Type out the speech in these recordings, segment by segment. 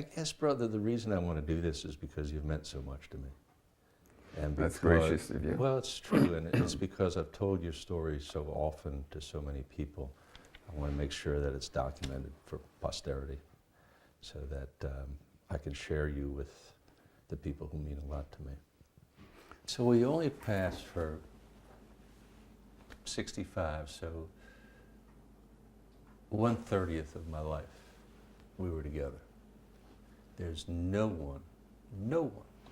I guess, brother, the reason I want to do this is because you've meant so much to me. And That's gracious of you. Well, it's true, and it's because I've told your story so often to so many people. I want to make sure that it's documented for posterity so that I can share you with the people who mean a lot to me. So we only passed for 65, so 1/30th of my life we were together. There's no one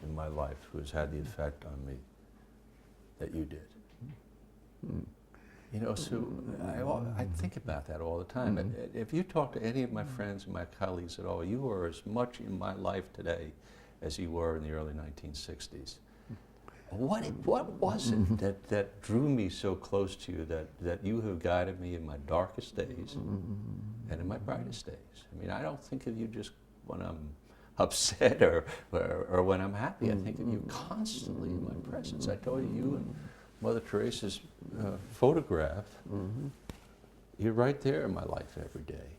in my life who has had the effect on me that you did. Mm. You know, so I think about that all the time. Mm-hmm. If you talk to any of my friends and my colleagues at all, you are as much in my life today as you were in the early 1960s. What was it that drew me so close to you, that you have guided me in my darkest days and in my brightest days? I mean, I don't think of you just when I'm upset or when I'm happy. I think of you constantly in my presence. I told you and Mother Teresa's photograph, you're right there in my life every day.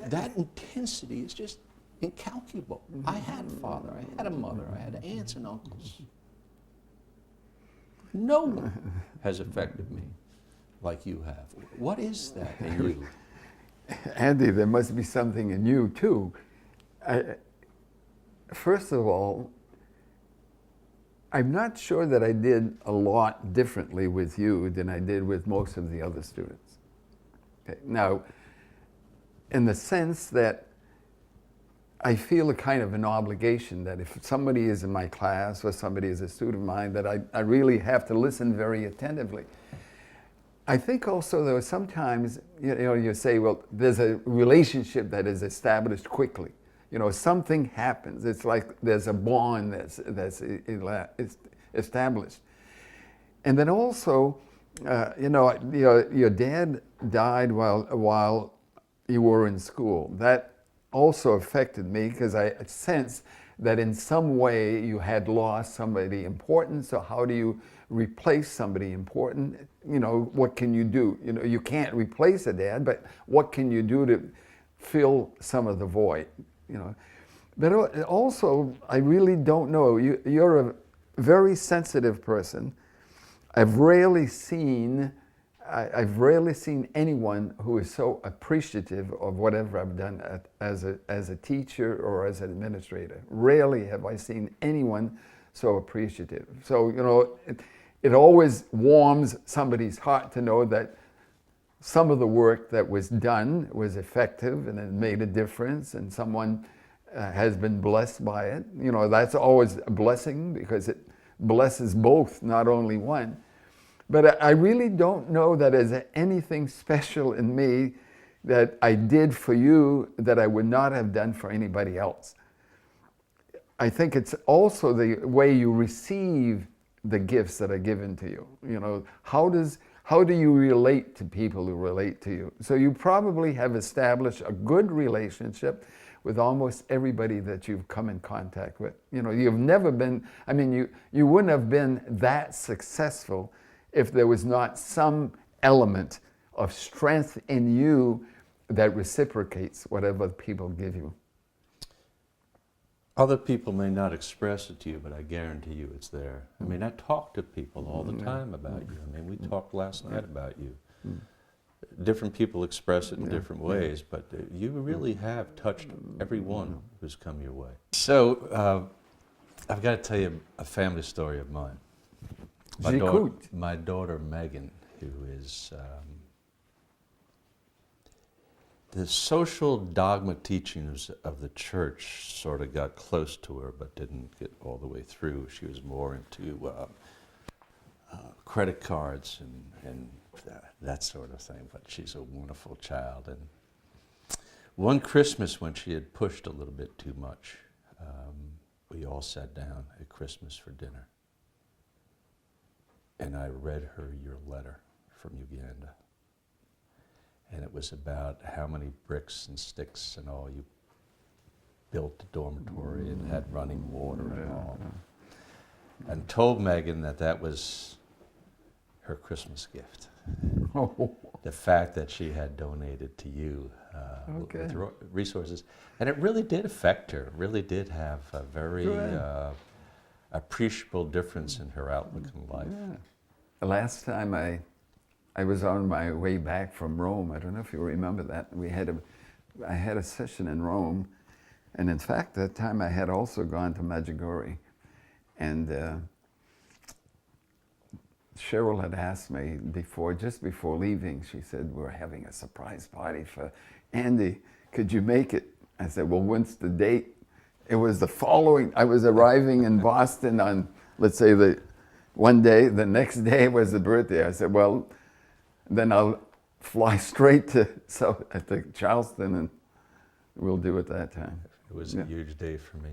That intensity is just incalculable. I had a father, I had a mother, I had aunts and uncles. No one has affected me like you have. What is that in you? Andy, there must be something in you too. First of all, I'm not sure that I did a lot differently with you than I did with most of the other students. Okay. Now, in the sense that I feel a kind of an obligation that if somebody is in my class or somebody is a student of mine, that I really have to listen very attentively. I think also, though, sometimes you say, well, there's a relationship that is established quickly. You know, something happens. It's like there's a bond that's established. And then also, your dad died while you were in school. That also affected me because I sensed that in some way you had lost somebody important. So how do you replace somebody important? You know, what can you do? You know, you can't replace a dad, but what can you do to fill some of the void? You know, but also I really don't know. You're a very sensitive person. I've rarely seen anyone who is so appreciative of whatever I've done as a teacher or as an administrator. Rarely have I seen anyone so appreciative. So, you know, it always warms somebody's heart to know that some of the work that was done was effective and it made a difference, and someone has been blessed by it. You know, that's always a blessing because it blesses both, not only one. But I really don't know that there's anything special in me that I did for you that I would not have done for anybody else. I think it's also the way you receive the gifts that are given to you. You know, how do you relate to people who relate to you? So you probably have established a good relationship with almost everybody that you've come in contact with. You know, you've never been, I mean, you wouldn't have been that successful if there was not some element of strength in you that reciprocates whatever people give you. Other people may not express it to you, but I guarantee you it's there. I mean, I talk to people all the time about you. I mean, we talked last night about you. Different people express it in different ways, but you really have touched everyone who's come your way. So, I've got to tell you a family story of mine. My daughter Megan, who is the social dogma teachings of the church sort of got close to her, but didn't get all the way through. She was more into credit cards and that sort of thing, but she's a wonderful child. And one Christmas when she had pushed a little bit too much, we all sat down at Christmas for dinner. And I read her your letter from Uganda. And it was about how many bricks and sticks and all you built the dormitory and had running water and all. And told Megan that that was her Christmas gift. Oh, the fact that she had donated to you Okay. with resources. And it really did affect her, really did have a very Good. appreciable difference in her outlook in life. yeah. The last time I was on my way back from Rome. I don't know if you remember that. I had a session in Rome, and in fact, that time I had also gone to Medjugorje, and Cheryl had asked me just before leaving. She said, "We're having a surprise party for Andy. Could you make it?" I said, "Well, when's the date?" It was the following. I was arriving in Boston on, let's say, one day. The next day was the birthday. I said, "Well, then I'll fly straight to Charleston, and we'll do it that time." It was a huge day for me.